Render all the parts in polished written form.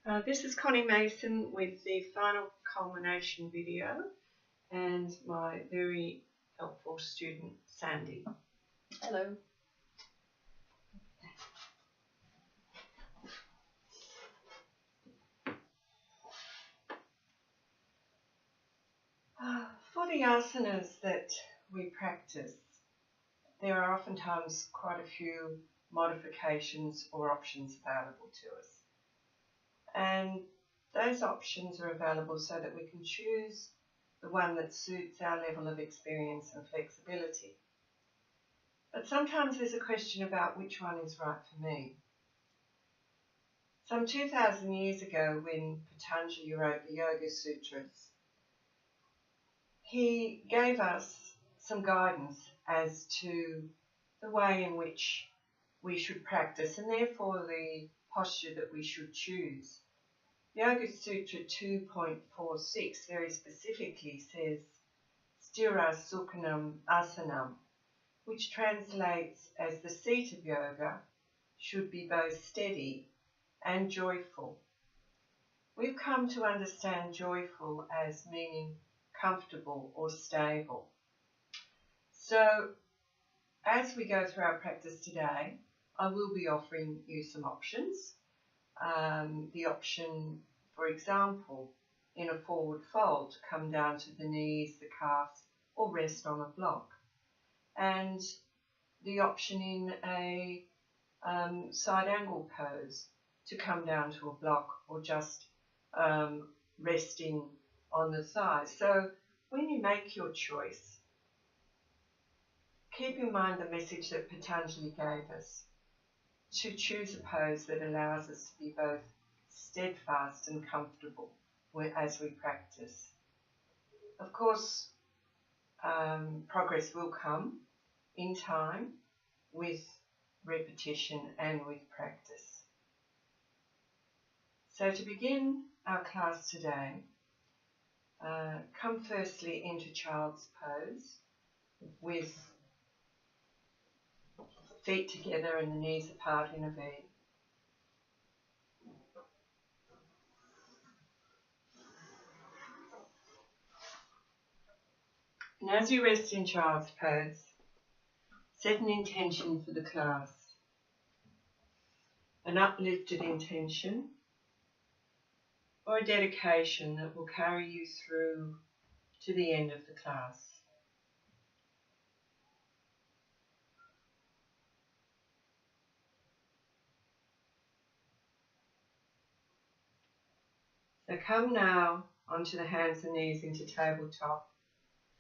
This is Connie Mason with the final culmination video and my very helpful student Sandy. Hello. For the asanas that we practice, there are oftentimes quite a few modifications or options available to us. And those options are available so that we can choose the one that suits our level of experience and flexibility. But sometimes there's a question about which one is right for me. Some 2,000 years ago, when Patanjali wrote the Yoga Sutras, he gave us some guidance as to the way in which we should practice and therefore the posture that we should choose. Yoga Sutra 2.46 very specifically says Sthira Sukhanam Asanam, which translates as the seat of yoga should be both steady and joyful. We've come to understand joyful as meaning comfortable or stable. So as we go through our practice today, I will be offering you some options. The option, for example, in a forward fold, to come down to the knees, the calves, or rest on a block. And the option in a side angle pose, to come down to a block or just resting on the thigh. So when you make your choice, keep in mind the message that Patanjali gave us, to choose a pose that allows us to be both steadfast and comfortable as we practice. Of course, progress will come in time with repetition and with practice. So to begin our class today, come firstly into child's pose with feet together and the knees apart in a V. And as you rest in child's pose, set an intention for the class, an uplifted intention or a dedication that will carry you through to the end of the class. So come now onto the hands and knees into tabletop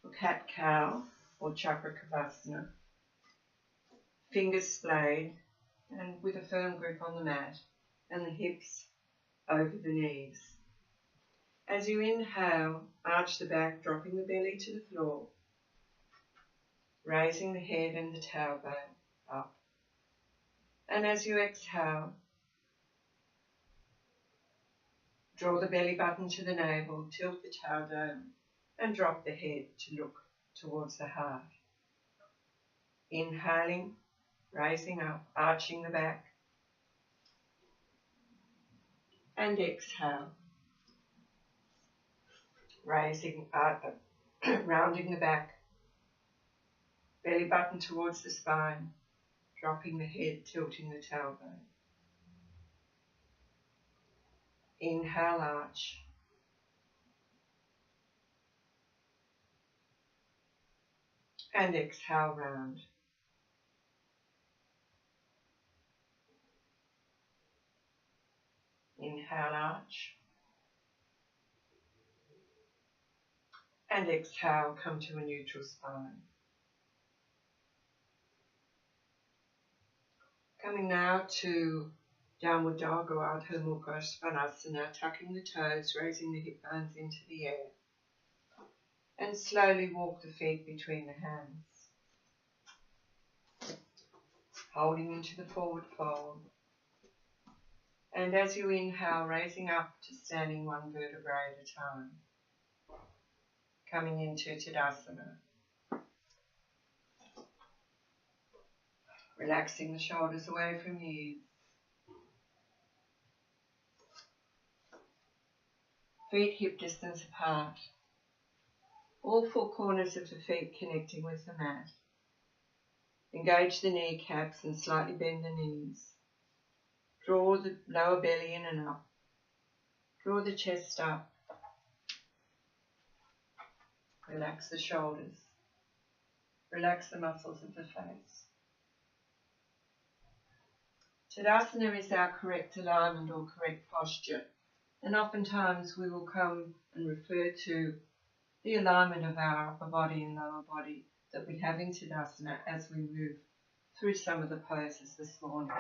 for cat-cow or Chakrakavasana. Fingers splayed and with a firm grip on the mat and the hips over the knees. As you inhale, arch the back, dropping the belly to the floor, raising the head and the tailbone up. And as you exhale, draw the belly button to the navel, tilt the tailbone, and drop the head to look towards the heart. Inhaling, raising up, arching the back, and exhale, raising up, rounding the back, belly button towards the spine, dropping the head, tilting the tailbone. Inhale, arch. And exhale, round. Inhale, arch. And exhale, come to a neutral spine. Coming now to Downward Dog or Ardha Mukha Svanasana, tucking the toes, raising the hip bones into the air. And slowly walk the feet between the hands. Holding into the forward fold. And as you inhale, raising up to standing one vertebrae at a time. Coming into Tadasana. Relaxing the shoulders away from the ears. Feet hip distance apart. All four corners of the feet connecting with the mat. Engage the kneecaps and slightly bend the knees. Draw the lower belly in and up. Draw the chest up. Relax the shoulders. Relax the muscles of the face. Tadasana is our correct alignment or correct posture, and oftentimes we will come and refer to the alignment of our upper body and lower body that we have in Tadasana as we move through some of the poses this morning.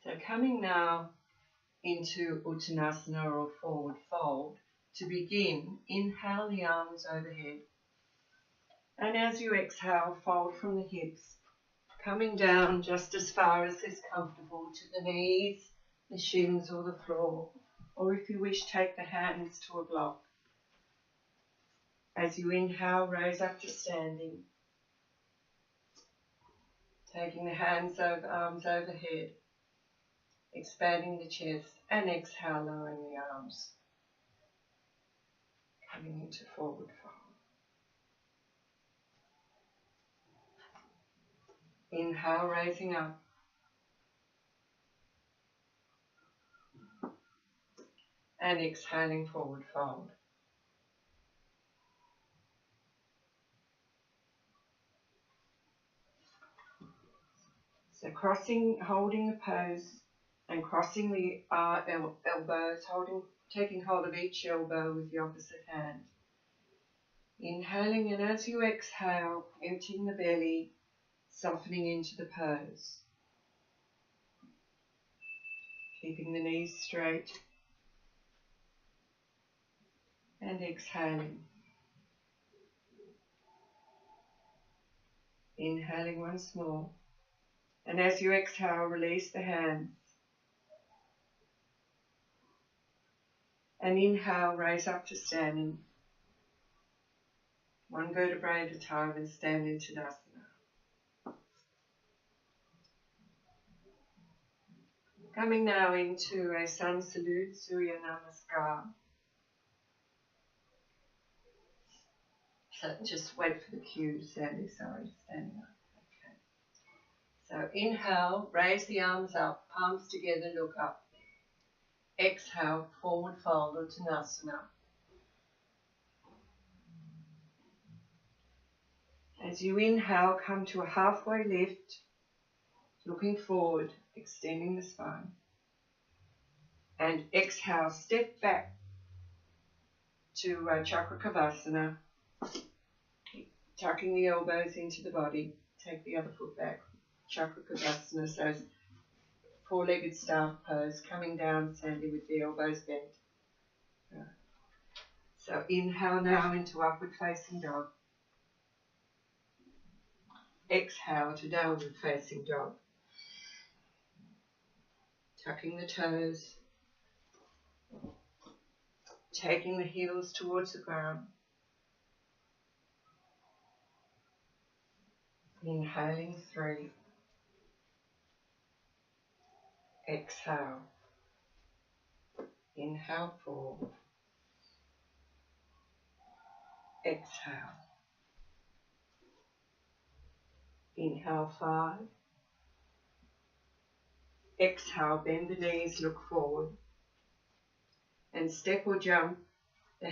So coming now into Uttanasana or forward fold, to begin, inhale the arms overhead, and as you exhale, fold from the hips, coming down just as far as is comfortable to the knees, the shins or the floor, or if you wish, take the hands to a block. As you inhale, raise up to standing, taking the hands over, arms overhead, expanding the chest, and exhale, lowering the arms, coming into forward fold. Inhale, raising up. And exhaling, forward fold. So crossing, holding the pose and crossing the elbows, taking hold of each elbow with the opposite hand. Inhaling, and as you exhale, emptying the belly, softening into the pose. Keeping the knees straight. And exhaling. Inhaling once more. And as you exhale, release the hands. And inhale, raise up to standing. One vertebrae at a time, and stand into Tadasana. Coming now into a Sun Salute, Surya Namaskar. So just wait for the cue, Sandy, sorry, standing up. Okay. So inhale, raise the arms up, palms together, look up. Exhale, forward fold, Uttanasana. As you inhale, come to a halfway lift, looking forward, extending the spine. And exhale, step back to Chakrakavasana, tucking the elbows into the body. Take the other foot back. Chakrakavasana, so four-legged staff pose, coming down, Sandy, with the elbows bent. Right. So inhale now into upward facing dog. Exhale to downward facing dog. Tucking the toes. Taking the heels towards the ground. Inhaling 3. Exhale. Inhale 4. Exhale. Inhale 5. Exhale, bend the knees, look forward. And step or jump the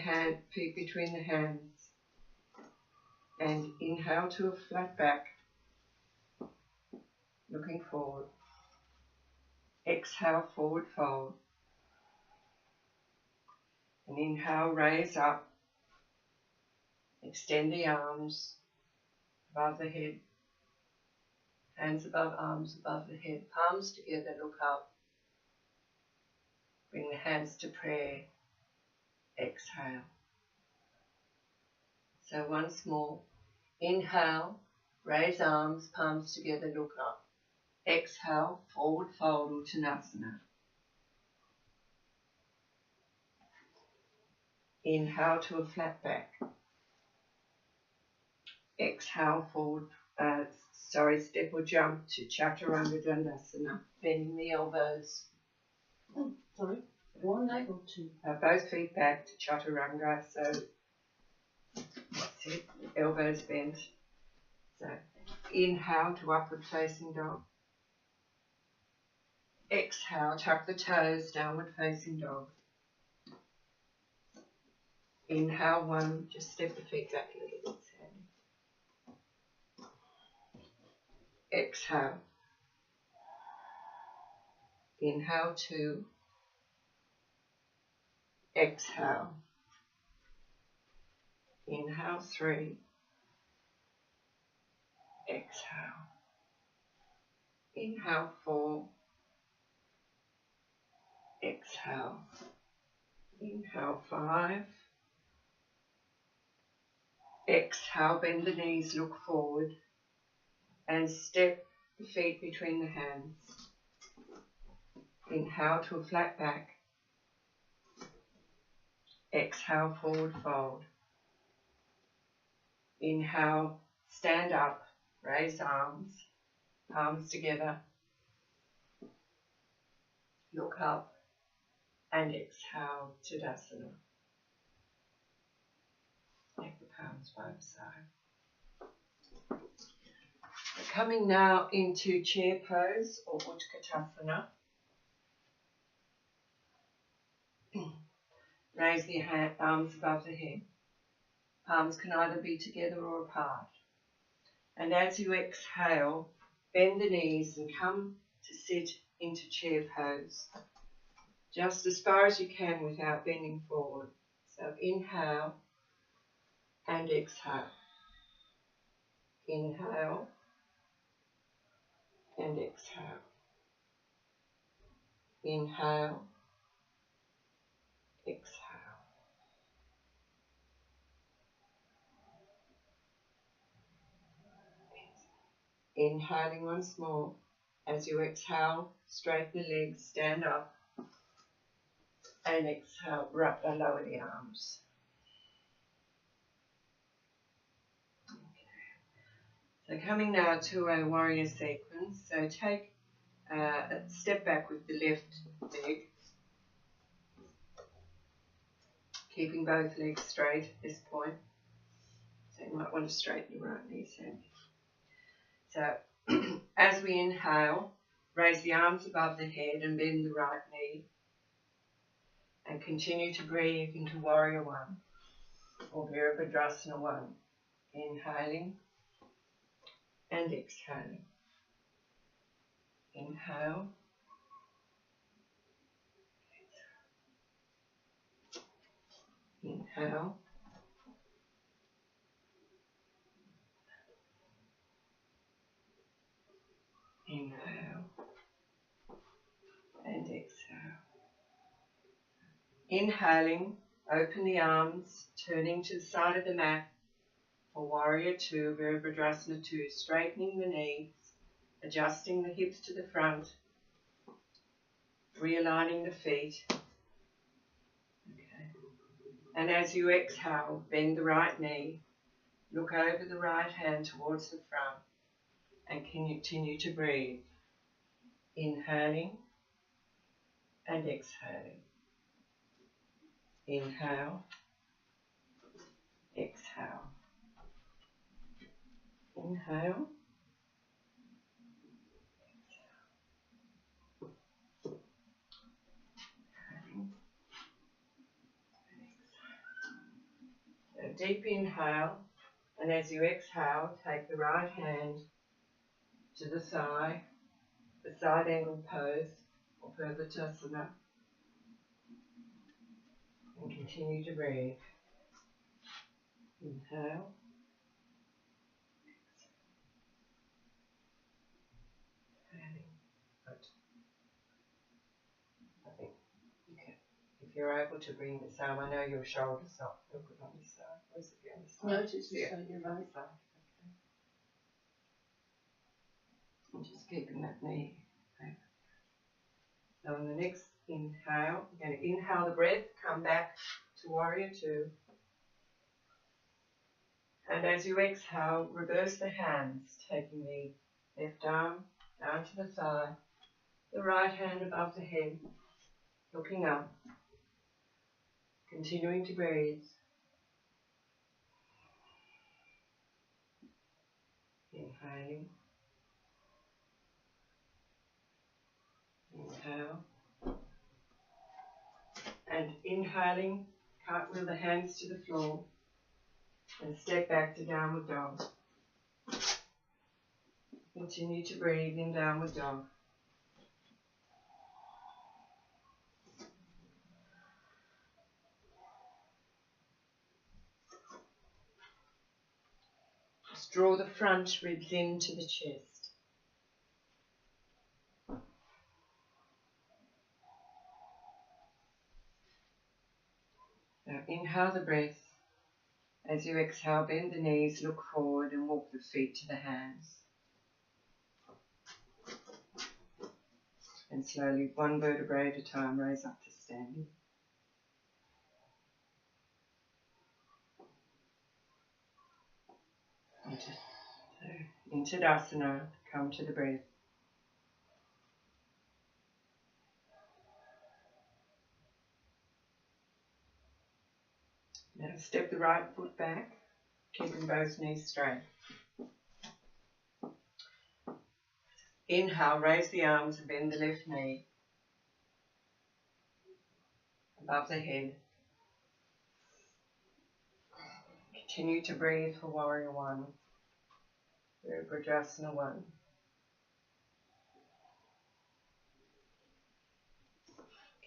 feet between the hands. And inhale to a flat back, looking forward. Exhale, forward fold. And inhale, raise up. Extend the arms above the head. Hands above, arms above the head. Palms together, look up. Bring the hands to prayer. Exhale. So once more. Inhale, raise arms, palms together, look up. Exhale, forward fold, Uttanasana. Inhale to a flat back. Exhale, forward, step or jump to Chaturanga Dandasana, bending the elbows. Sorry? One leg or two? Both feet back to chaturanga, so that's it, elbows bent. So inhale to upward facing dog. Exhale, tuck the toes, downward facing dog. Inhale one, just step the feet back a little bit, Sandy. Exhale. Inhale two. Exhale. Inhale three. Exhale. Inhale four. Exhale. Inhale five. Exhale, bend the knees, look forward and step the feet between the hands. Inhale to a flat back. Exhale, forward fold. Inhale, stand up, raise arms, palms together. Look up and exhale, Tadasana. Take the palms by the side. We're coming now into chair pose or Utkatasana. Raise the arms above the head. Palms can either be together or apart. And as you exhale, bend the knees and come to sit into chair pose. Just as far as you can without bending forward. So inhale and exhale. Inhale and exhale. Inhale, exhale. Inhaling once more. As you exhale, straighten the legs, stand up. And exhale, lower the arms. Okay. So coming now to a warrior sequence. So take a step back with the left leg. Keeping both legs straight at this point. So you might want to straighten your right knee, Sandy. So as we inhale, raise the arms above the head and bend the right knee. And continue to breathe into Warrior One or Virabhadrasana One. Inhaling and exhaling. Inhale. Inhale. Inhale. And exhale. Inhaling, open the arms, turning to the side of the mat for Warrior Two, Virabhadrasana 2, straightening the knees, adjusting the hips to the front, realigning the feet. Okay. And as you exhale, bend the right knee, look over the right hand towards the front, and continue to breathe. Inhaling and exhaling. Inhale, exhale. Inhale, exhale. So deep inhale, and as you exhale, take the right hand to the thigh, the side angle pose, or Virabhadrasana, and continue to breathe. Inhale. I think you can, if you're able to bring this arm, I know your shoulder's not real good on this side. Where's it the other side? No, it's just on your right. Side. Okay. And just keeping that knee. Okay. So on the next inhale, you're going to inhale the breath, come back to Warrior Two. And as you exhale, reverse the hands, taking the left arm down to the thigh, the right hand above the head, looking up, continuing to breathe. Inhaling. Inhale. And inhaling, cartwheel the hands to the floor and step back to downward dog. Continue to breathe in downward dog. Just draw the front ribs into the chest. Now inhale the breath. As you exhale, bend the knees, look forward and walk the feet to the hands. And slowly, one vertebrae at a time, raise up to standing. Into Tadasana, come to the breath. Now step the right foot back, keeping both knees straight. Inhale, raise the arms and bend the left knee above the head. Continue to breathe for Warrior One, Virabhadrasana 1.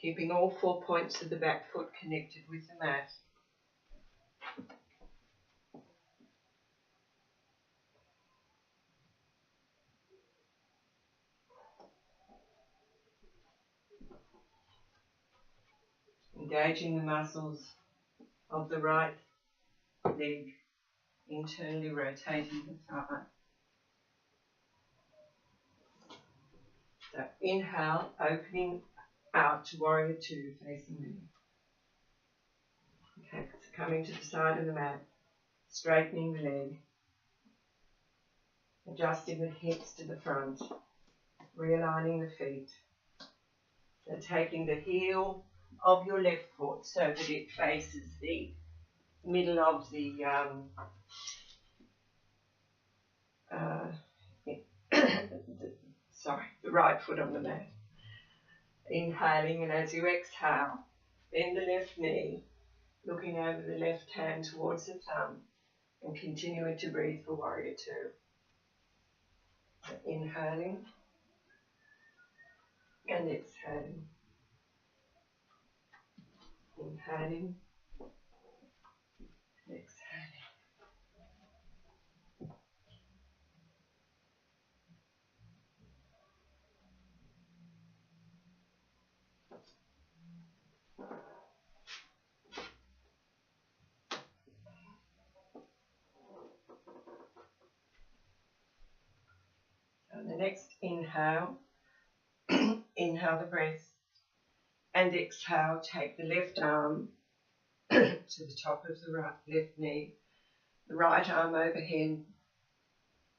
Keeping all 4 points of the back foot connected with the mat. Engaging the muscles of the right leg, internally rotating the thigh. So inhale, opening out to Warrior Two, facing me. Okay, so coming to the side of the mat, straightening the leg, adjusting the hips to the front, realigning the feet. So taking the heel of your left foot so that it faces the middle of the the right foot on the mat. Inhaling, and as you exhale, bend the left knee, looking over the left hand towards the thumb, and continuing to breathe for Warrior Two. So inhaling and exhaling. Inhaling, exhaling. And the next inhale, inhale the breath, and exhale, take the left arm to the top of the left knee, the right arm overhead,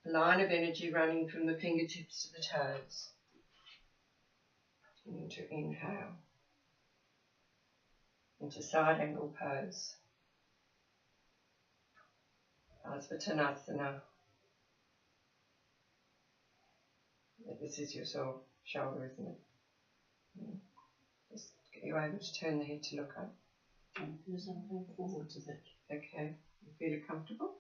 a line of energy running from the fingertips to the toes. Into inhale, into side angle pose, Asvatanasana. This is your shoulder, isn't it? Just get you able to turn the head to look up. There's something forward to it. Okay, you feel comfortable?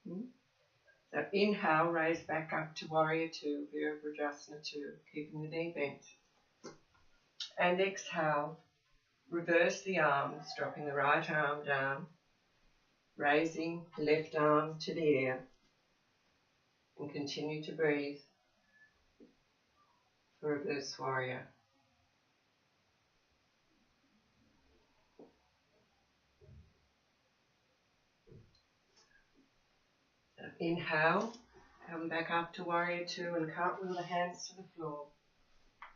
So inhale, raise back up to Warrior Two, Virabhadrasana 2, keeping the knee bent. And exhale, reverse the arms, dropping the right arm down, raising the left arm to the air, and continue to breathe for Reverse Warrior. So inhale, come back up to Warrior Two and cartwheel the hands to the floor,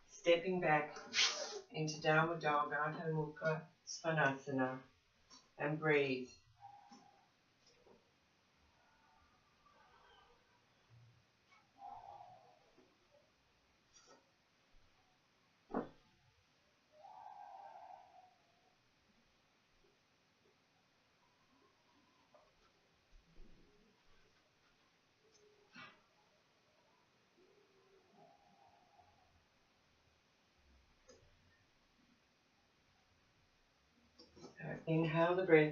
stepping back into Downward Dog, Adho Mukha Svanasana, and breathe. Inhale the breath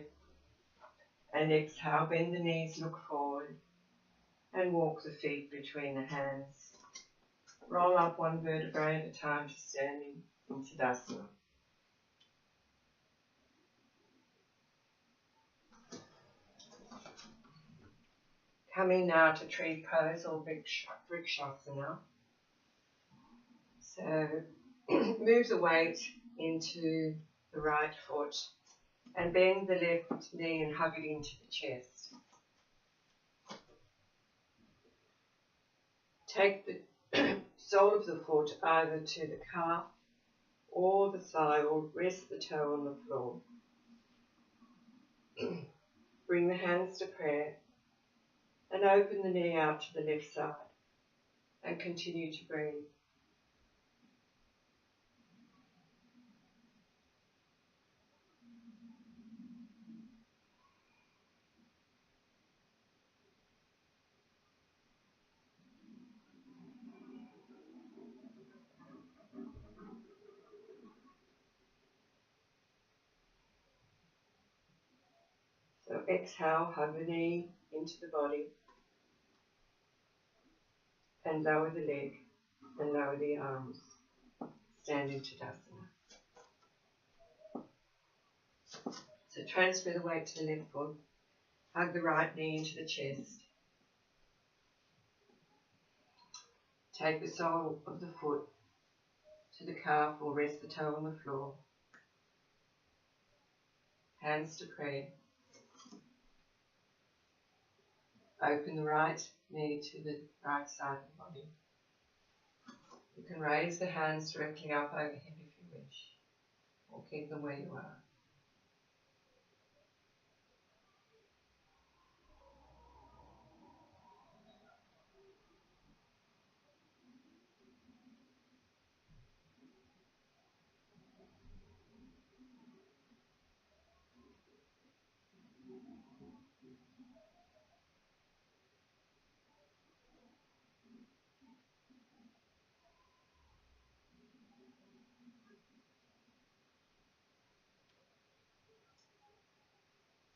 and exhale, bend the knees, look forward and walk the feet between the hands. Roll up one vertebrae at a time to standing in Tadasana. Coming now to tree pose or Vrikshasana. So move the weight into the right foot and bend the left knee and hug it into the chest. Take the sole of the foot either to the calf or the thigh, or rest the toe on the floor. Bring the hands to prayer and open the knee out to the left side and continue to breathe. So exhale, hug the knee into the body and lower the leg and lower the arms. Stand in Tadasana. So transfer the weight to the left foot, hug the right knee into the chest. Take the sole of the foot to the calf or rest the toe on the floor. Hands to prayer. Open the right knee to the right side of the body. You can raise the hands directly up overhead if you wish, or keep them where you are.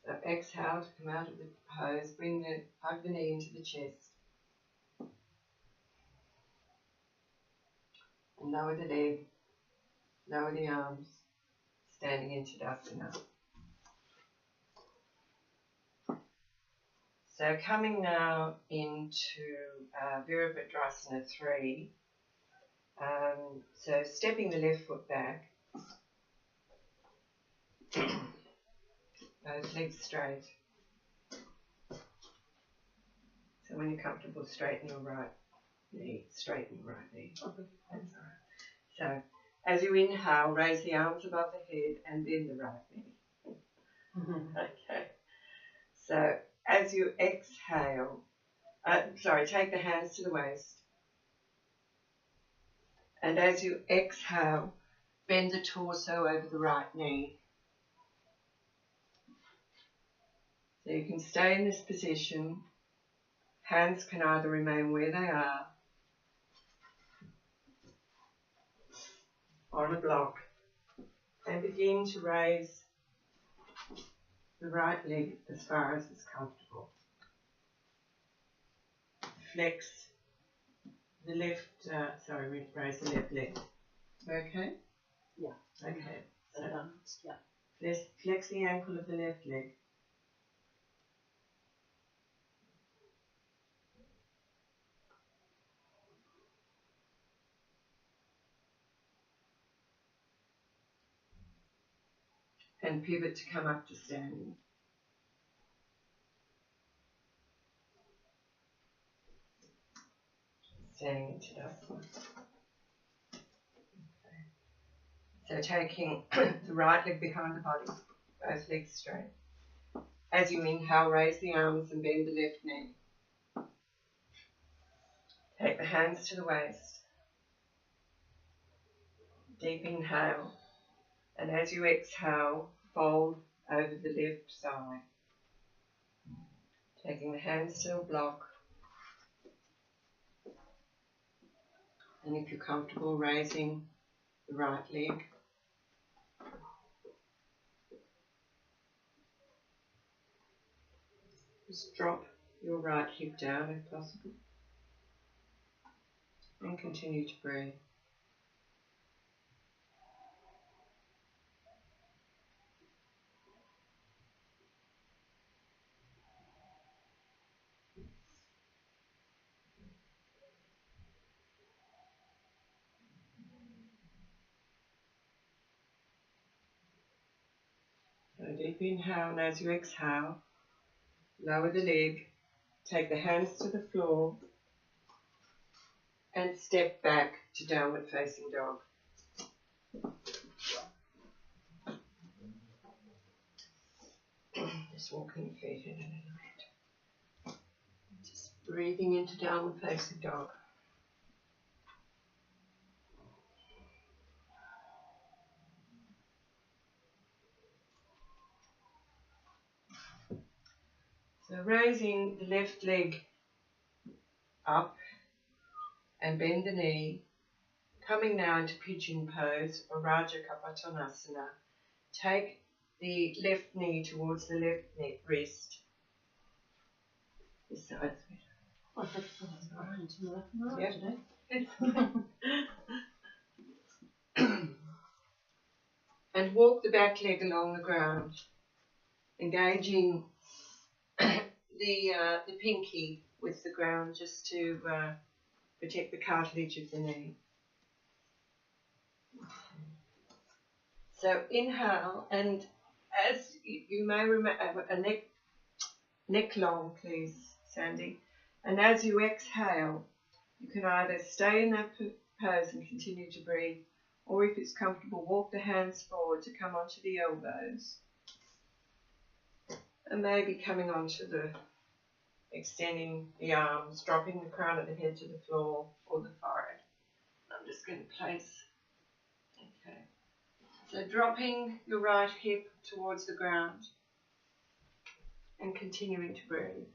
So exhale to come out of the pose, hug the knee into the chest. And lower the leg, lower the arms, standing in Tadasana. So coming now into Virabhadrasana 3. So stepping the left foot back, both legs straight. So when you're comfortable, straighten your right knee, straighten your right knee. Okay. That's all right. So as you inhale, raise the arms above the head and bend the right knee. Okay. So as you exhale, take the hands to the waist. And as you exhale, bend the torso over the right knee. So you can stay in this position. Hands can either remain where they are on a block, and begin to raise the right leg as far as is comfortable. Flex the left, raise the left leg. Okay? Yeah. Okay. So yeah. Flex the ankle of the left leg. And pivot to come up to standing. Standing into Tadasana. Okay. So taking the right leg behind the body, both legs straight. As you inhale, raise the arms and bend the left knee. Take the hands to the waist. Deep inhale. And as you exhale, fold over the left side. Taking the hands to a block. And if you're comfortable, raising the right leg. Just drop your right hip down if possible. And continue to breathe. So deep inhale, and as you exhale, lower the leg, take the hands to the floor, and step back to downward facing dog. Just walking your feet in a little bit. Just breathing into downward facing dog. So raising the left leg up and bend the knee, coming now into pigeon pose or Raja Kapatanasana. Take the left knee towards the left wrist. This side's better. I thought I was going to the left and right today. And walk the back leg along the ground, engaging the pinky with the ground just to protect the cartilage of the knee. So inhale, and as you may remember, a neck long, please, Sandy. And as you exhale, you can either stay in that pose and continue to breathe, or if it's comfortable, walk the hands forward to come onto the elbows. And maybe coming onto extending the arms, dropping the crown of the head to the floor or the forehead. I'm just going to place, okay. So dropping your right hip towards the ground and continuing to breathe.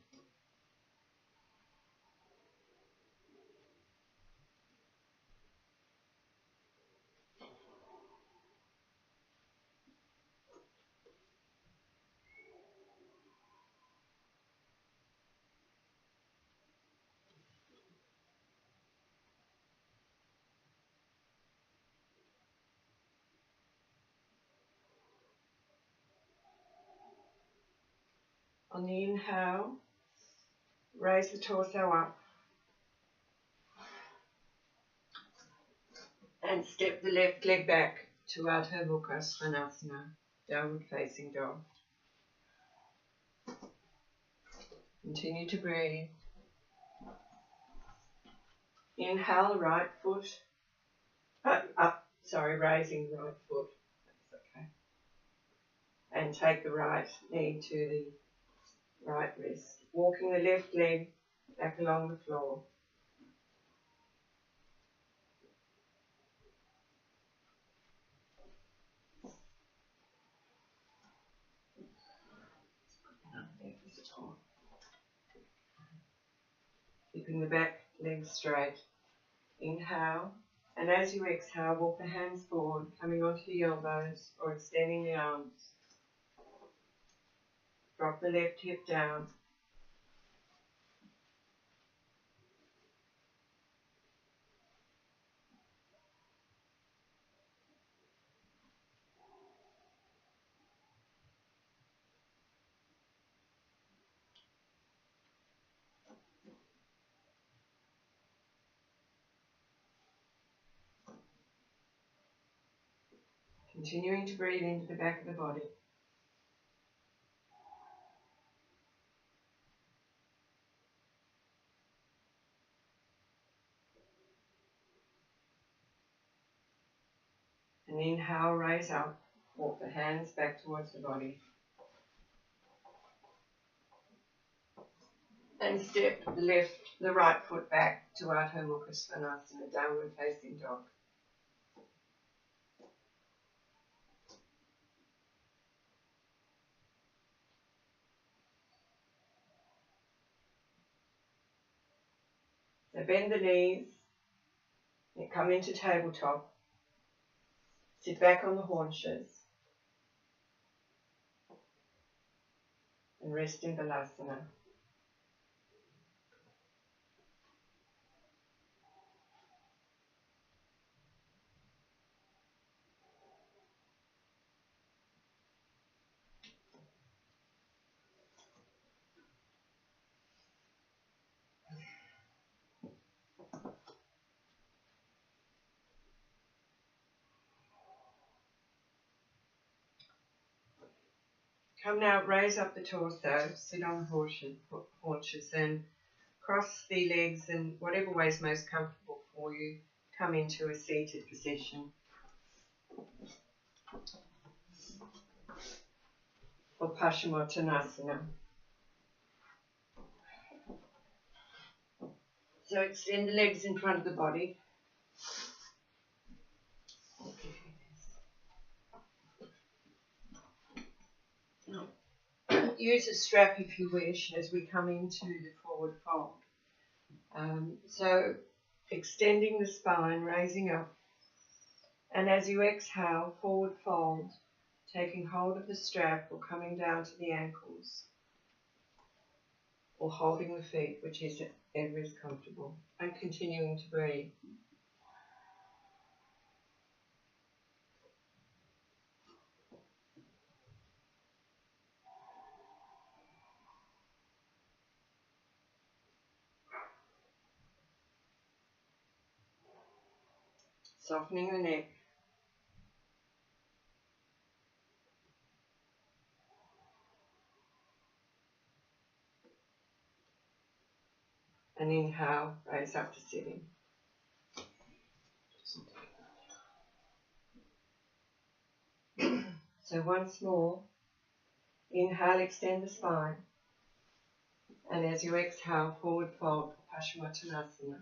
On the inhale, raise the torso up and step the left leg back to Adho Mukha Svanasana, downward facing dog. Continue to breathe. Inhale, right foot raising right foot. That's okay. And take the right knee to the right wrist. Walking the left leg back along the floor. Keeping the back leg straight. Inhale, and as you exhale, walk the hands forward, coming onto the elbows or extending the arms. Drop the left hip down. Continuing to breathe into the back of the body. And inhale, raise up. Walk the hands back towards the body. And step the right foot back to Adho Mukha Svanasana, downward facing dog. So bend the knees, and come into tabletop. Sit back on the haunches. And rest in Balasana. Come now, raise up the torso, sit on haunches and cross the legs in whatever way is most comfortable for you. Come into a seated position. Or Paschimottanasana. So extend the legs in front of the body. Use a strap if you wish as we come into the forward fold. So extending the spine, raising up, and as you exhale, forward fold, taking hold of the strap or coming down to the ankles, or holding the feet, whichever is comfortable, and continuing to breathe. Softening the neck. And inhale, raise up to sitting. So once more, inhale, extend the spine. And as you exhale, forward fold for Paschimottanasana.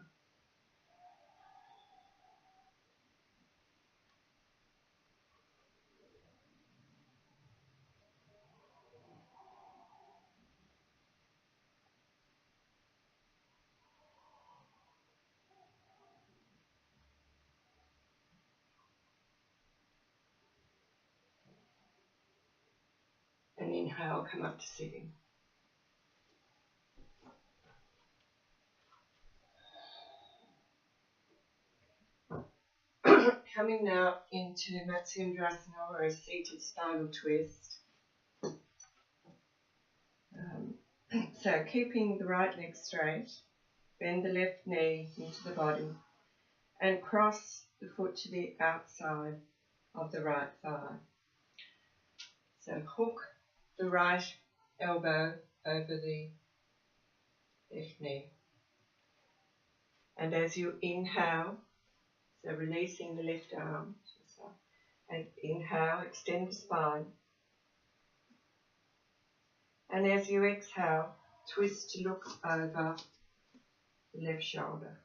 And inhale, come up to sitting. Coming now into Matsyendrasana, or a seated spinal twist. So keeping the right leg straight, bend the left knee into the body and cross the foot to the outside of the right thigh. So hook the right elbow over the left knee. And as you inhale, so releasing the left arm, and inhale, extend the spine. And as you exhale, twist to look over the left shoulder.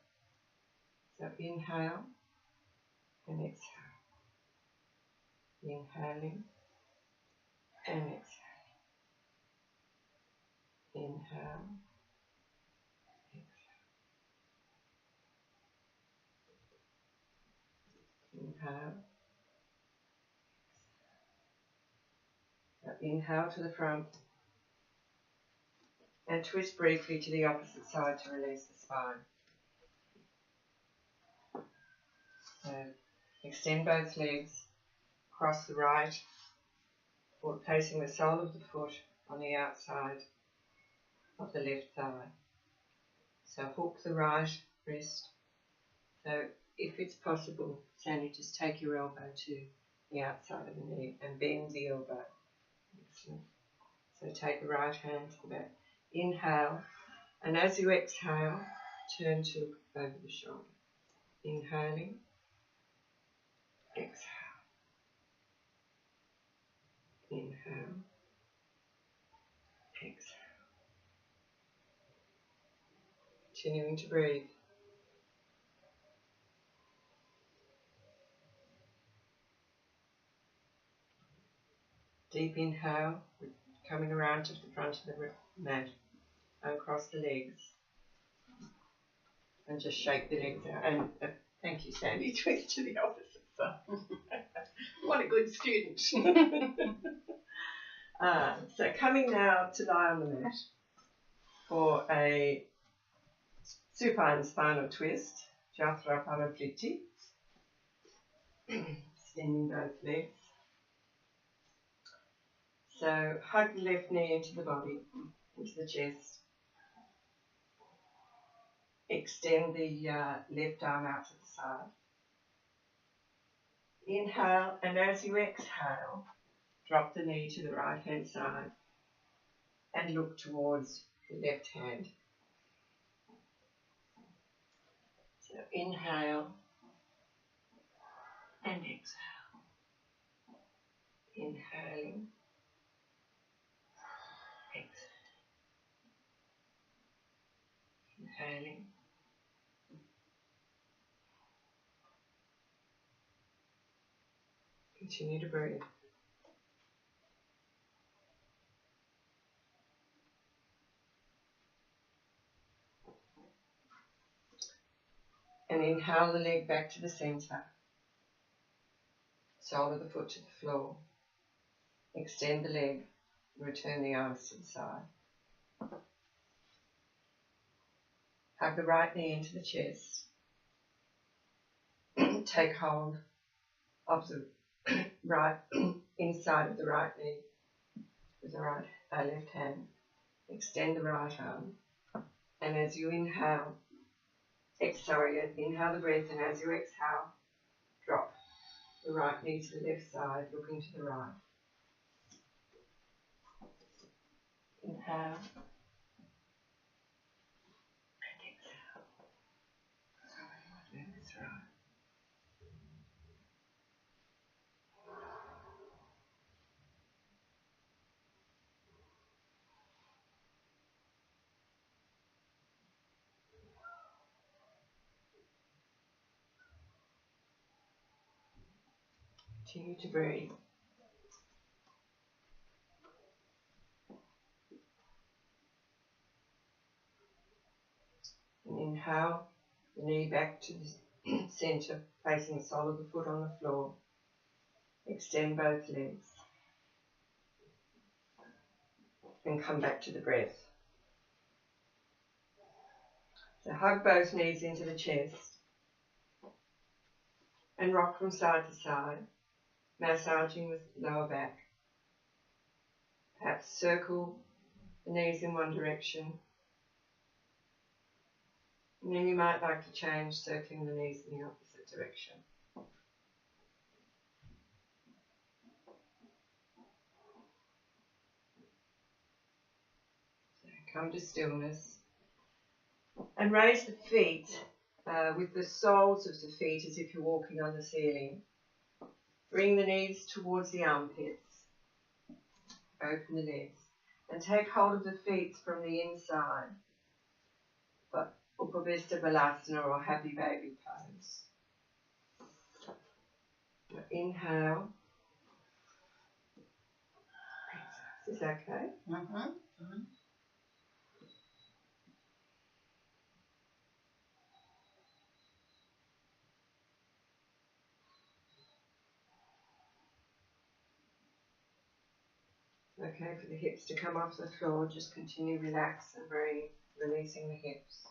So inhale and exhale. Inhaling and exhaling. Inhale, exhale. Inhale. So inhale to the front. And twist briefly to the opposite side to release the spine. So extend both legs, cross the right foot, placing the sole of the foot on the outside of the left thigh. So hook the right wrist. So if it's possible, Sandy, just take your elbow to the outside of the knee and bend the elbow. Excellent. So take the right hand to the back. Inhale, and as you exhale, turn to look over the shoulder. Inhaling, exhale. Inhale, exhale. Continuing to breathe. Deep inhale, coming around to the front of the mat. Uncross the legs. And just shake the legs out. And thank you, Sandy, twist to the opposite side. What a good student. So coming now to lie on the mat for a supine spinal twist, Jatra Paraflitti. Extending both legs. So hug the left knee into the body, into the chest. Extend the left arm out to the side. Inhale, and as you exhale, drop the knee to the right hand side and look towards the left hand. So inhale and exhale. Inhaling, exhale. Inhaling. Continue to breathe. And inhale the leg back to the centre. Sole of the foot to the floor. Extend the leg. Return the arms to the side. Hug the right knee into the chest. Take hold of the right inside of the right knee with the left hand. Extend the right arm. And as you inhale the breath, and as you exhale, drop the right knee to the left side, looking to the right. Inhale and exhale. Sorry, my doing this right. Continue to breathe. And inhale, the knee back to the centre, placing the sole of the foot on the floor. Extend both legs. And come back to the breath. So hug both knees into the chest. And rock from side to side, massaging the lower back. Perhaps circle the knees in one direction. And then you might like to change, circling the knees in the opposite direction. So come to stillness. And raise the feet with the soles of the feet as if you're walking on the ceiling. Bring the knees towards the armpits. Open the legs. And take hold of the feet from the inside. But Upavista Balasana or Happy Baby pose. Inhale. Is this okay? Mm-hmm. Okay, for the hips to come off the floor, just continue relax and breathe, releasing the hips.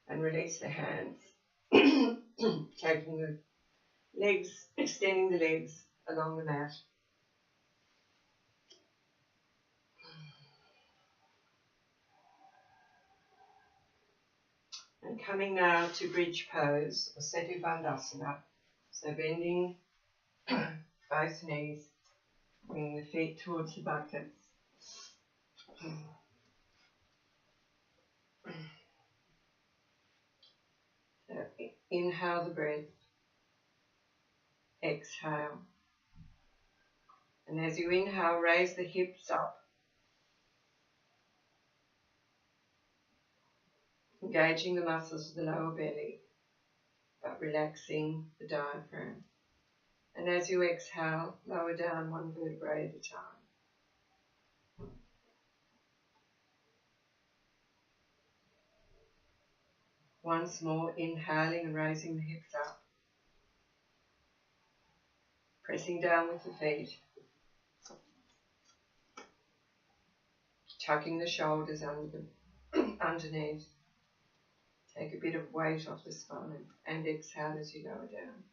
And release the hands, taking the legs, extending the legs along the mat. And coming now to bridge pose, or Setu Bandhasana. So bending both knees, bringing the feet towards the buttocks. So inhale the breath, exhale. And as you inhale, raise the hips up. Engaging the muscles of the lower belly, but relaxing the diaphragm. And as you exhale, lower down one vertebrae at a time. Once more, inhaling and raising the hips up. Pressing down with the feet. Tucking the shoulders underneath. Take a bit of weight off the spine and exhale as you lower down.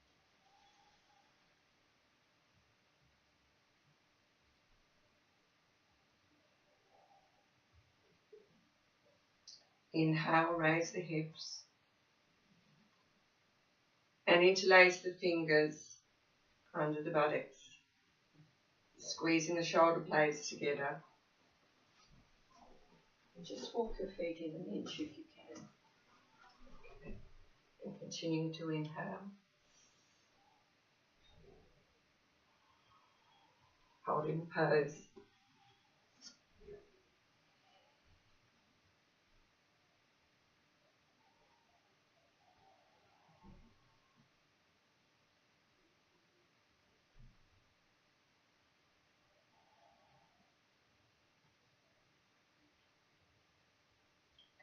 Inhale, raise the hips and interlace the fingers under the buttocks, squeezing the shoulder blades together. And just walk your feet in an inch if you can. Okay. And continuing to inhale. Holding pose.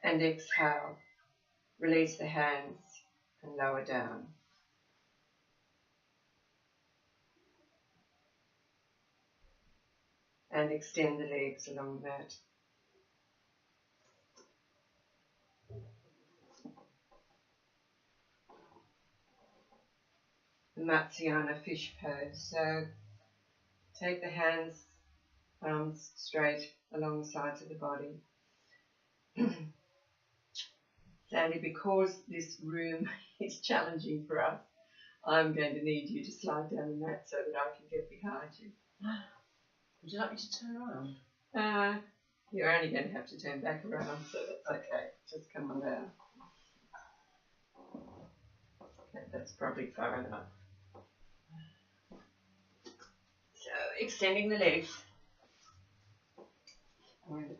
And exhale. Release the hands and lower down. And extend the legs along the mat. The Matsyana fish pose. So take the hands, arms straight along the sides of the body. Sandy, because this room is challenging for us, I'm going to need you to slide down the mat so that I can get behind you. Would you like me to turn around? You're only going to have to turn back around, so that's okay. Just come on down. Okay, that's probably far enough. So, extending the legs. I'm going to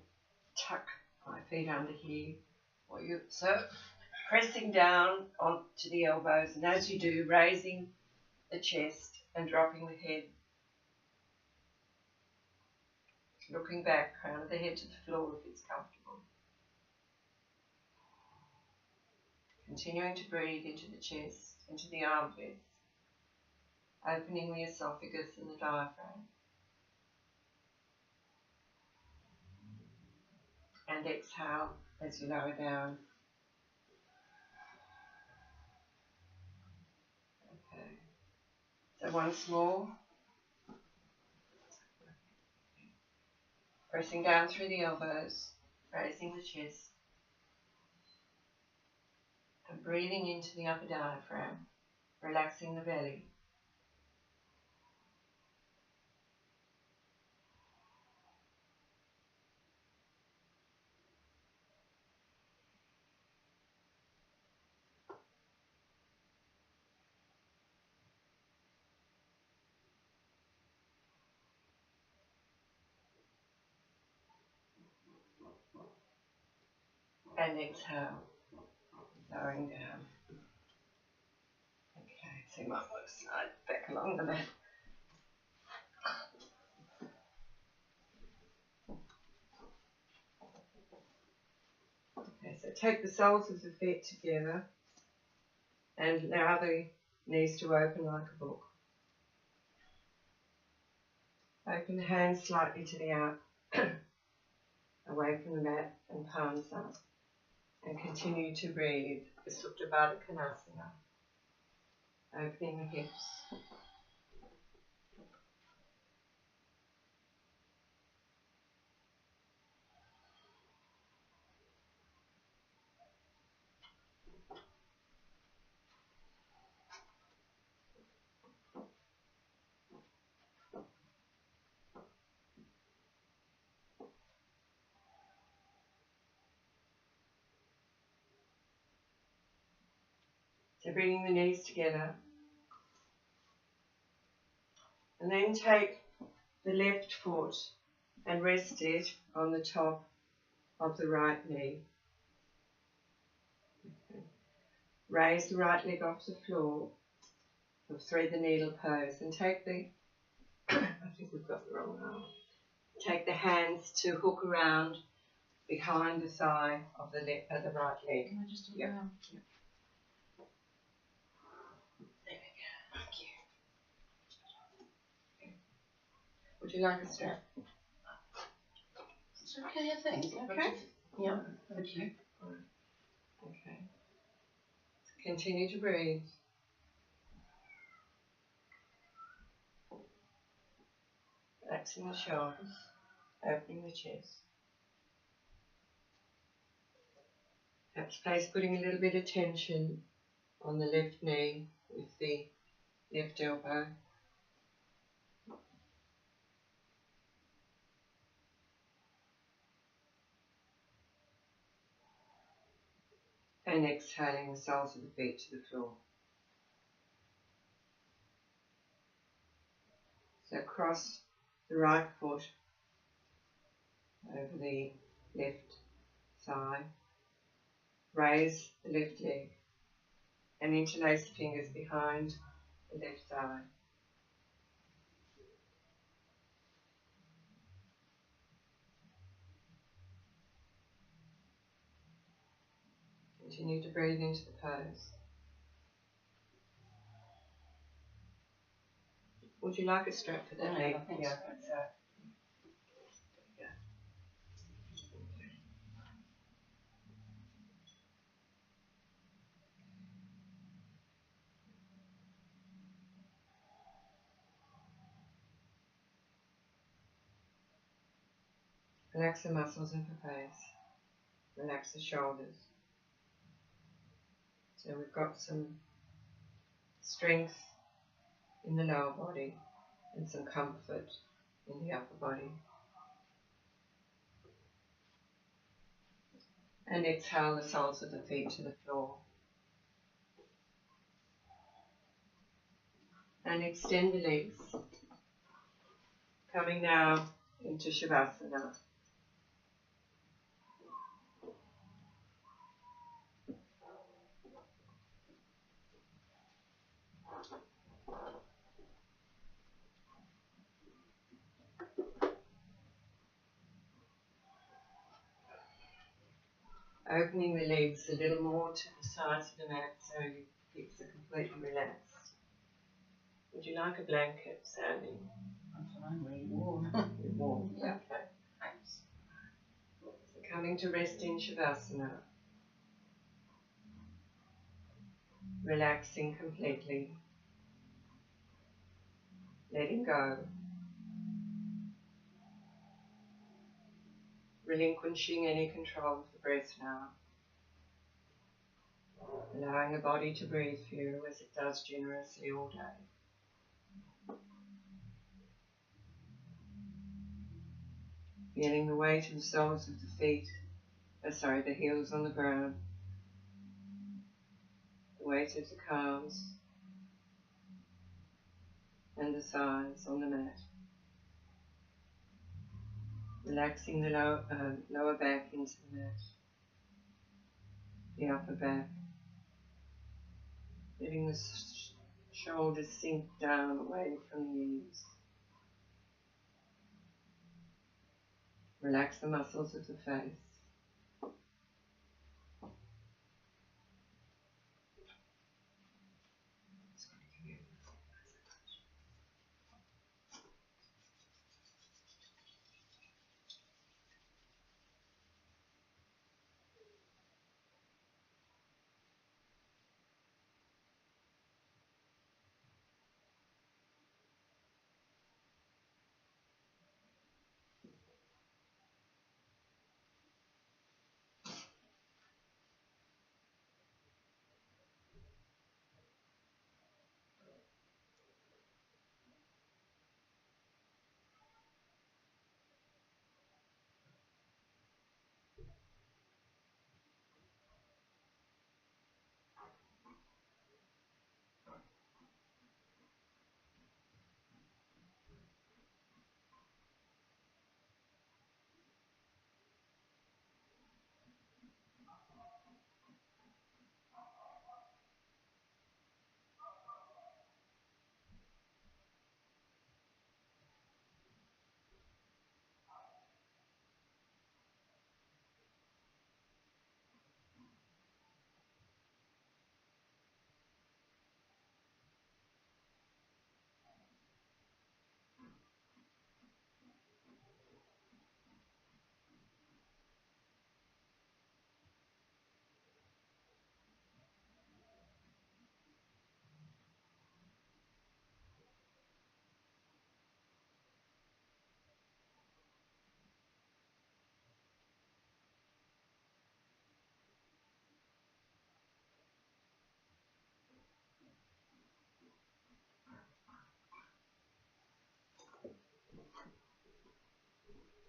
tuck my feet under here. So, pressing down onto the elbows, and as you do, raising the chest and dropping the head. Looking back, crown of the head to the floor if it's comfortable. Continuing to breathe into the chest, into the armpits, opening the esophagus and the diaphragm. And exhale as you lower down. Okay. So once more. Pressing down through the elbows, raising the chest. And breathing into the upper diaphragm, relaxing the belly. And exhale, lowering down. Okay, so you might want to slide back along the mat. Okay, so take the soles of the feet together and allow the knees to open like a book. Open the hands slightly to the out, away from the mat and palms up. And continue to breathe the Supta Baddha Konasana. Opening the hips. So bringing the knees together. And then take the left foot and rest it on the top of the right knee. Okay. Raise the right leg off the floor of thread the needle pose and take the, I think we've got the wrong arm. Take the hands to hook around behind the thigh of the right leg. Can I just do Yep. that? Yep. There we go. Thank you. Okay. Would you like a strap? It's okay, I think. Okay. Yeah, thank you. Okay. Continue to breathe. Relaxing the shoulders, opening the chest. Perhaps putting a little bit of tension on the left knee with the left elbow. And exhaling the soles of the feet to the floor. So cross the right foot over the left thigh, raise the left leg and interlace the fingers behind the left thigh. Continue to breathe into the pose. Would you like a strap for that leg? Yeah, that's that. Relax the muscles of the face. Relax the shoulders. So we've got some strength in the lower body and some comfort in the upper body. And exhale the soles of the feet to the floor. And extend the legs. Coming now into Shavasana. Opening the legs a little more to the sides of the mat so your hips are completely relaxed. Would you like a blanket, Sandy? I'm fine, really warm. You're warm. Yeah. Okay. Thanks. So coming to rest in Shavasana. Relaxing completely. Letting go. Relinquishing any control of the breath now. Allowing the body to breathe for you as it does generously all day. Feeling the weight of the soles of the feet, the heels on the ground. The weight of the calves and the thighs on the mat. Relaxing the lower back into the mat. The upper back. Letting the shoulders sink down away from the ears. Relax the muscles of the face.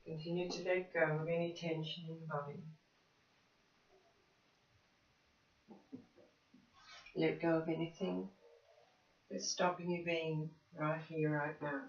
Continue to let go of any tension in the body. Let go of anything that's stopping you being right here, right now.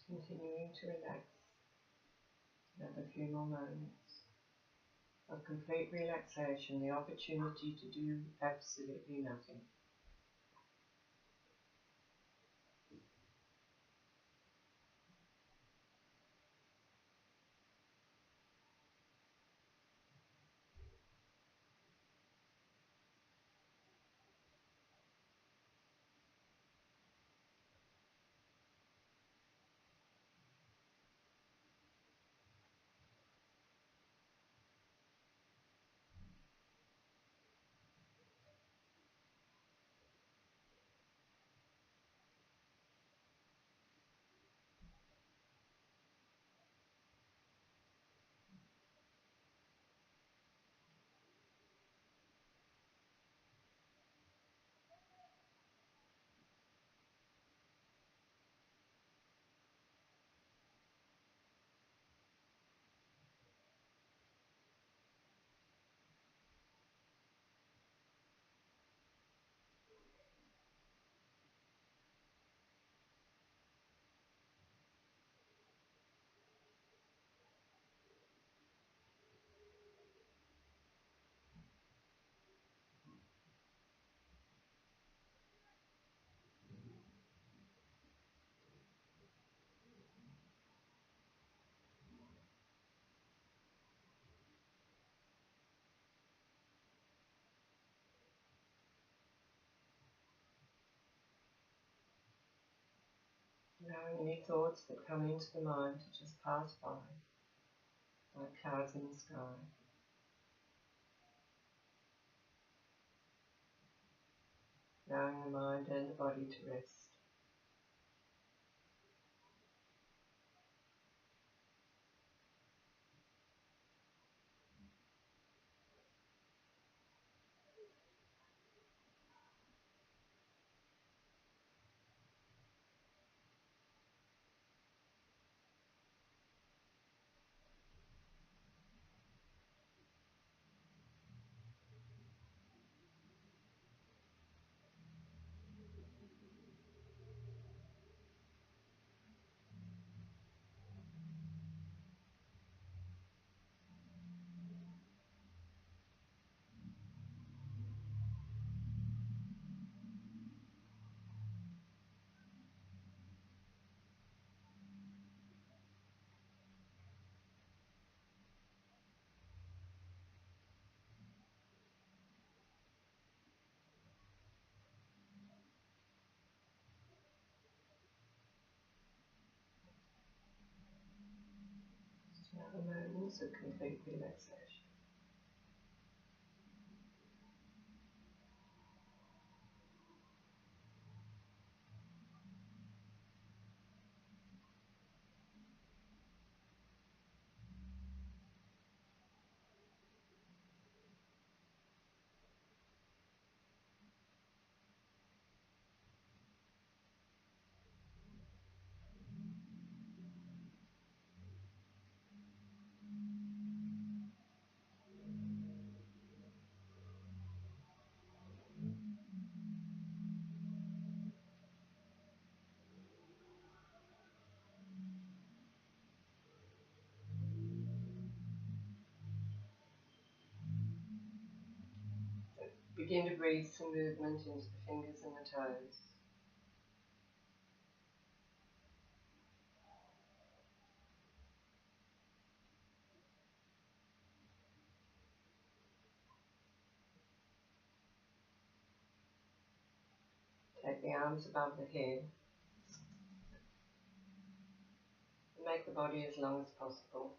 Continuing to relax. Another few more moments of complete relaxation, the opportunity to do absolutely nothing. Allowing any thoughts that come into the mind to just pass by, like clouds in the sky. Allowing the mind and the body to rest. for moments of complete relaxation. Begin to breathe some movement into the fingers and the toes. Take the arms above the head and make the body as long as possible.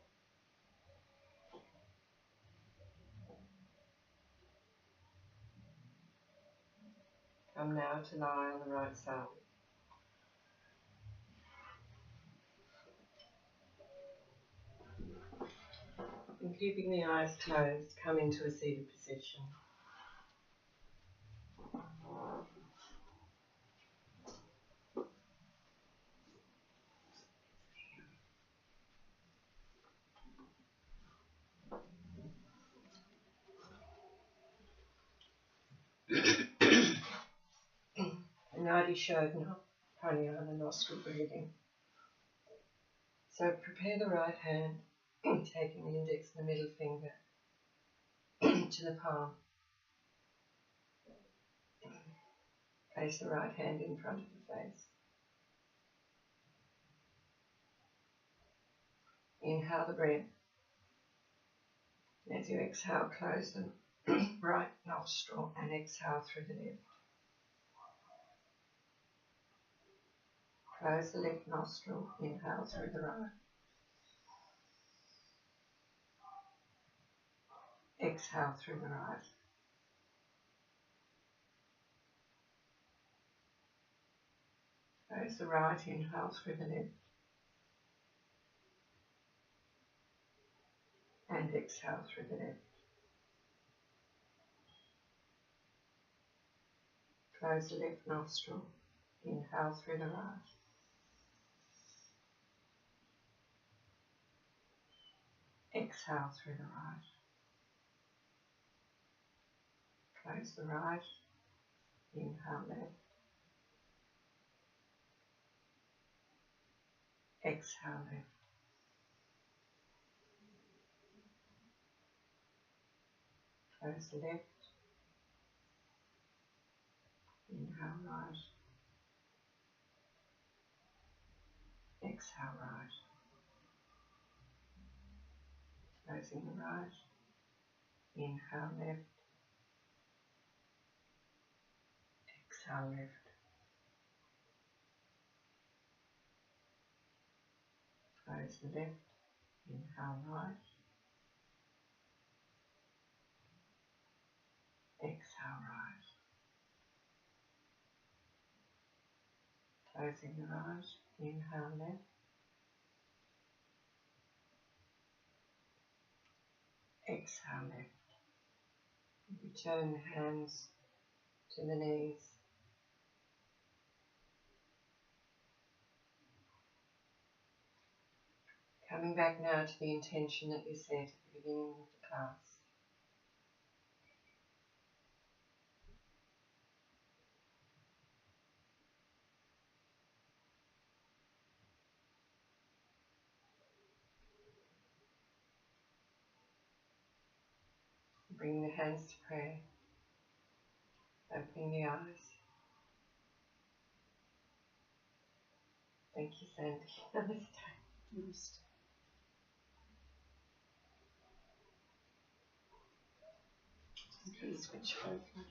Come now to lie on the right side. And keeping the eyes closed, come into a seated position. Nadi Shodhana, Pranayama, nostril breathing. So prepare the right hand, taking the index and the middle finger to the palm. Place the right hand in front of the face. Inhale the breath. As you exhale, close the right nostril and exhale through the left. Close the left nostril, inhale through the right. Exhale through the right. Close the right, inhale through the left. And exhale through the left. Close the left nostril, inhale through the right. Exhale through the right. Close the right, inhale left. Exhale left. Close the left. Inhale right. Exhale right. Closing the right. Inhale left. Exhale left. Close the left. Inhale right. Exhale right. Closing the right. Inhale left. Exhale left. Return the hands to the knees. Coming back now to the intention that you set at the beginning of the class. Bring the hands to prayer. Opening the eyes. Thank you, Sandy. Namaste. Namaste. Please switch over.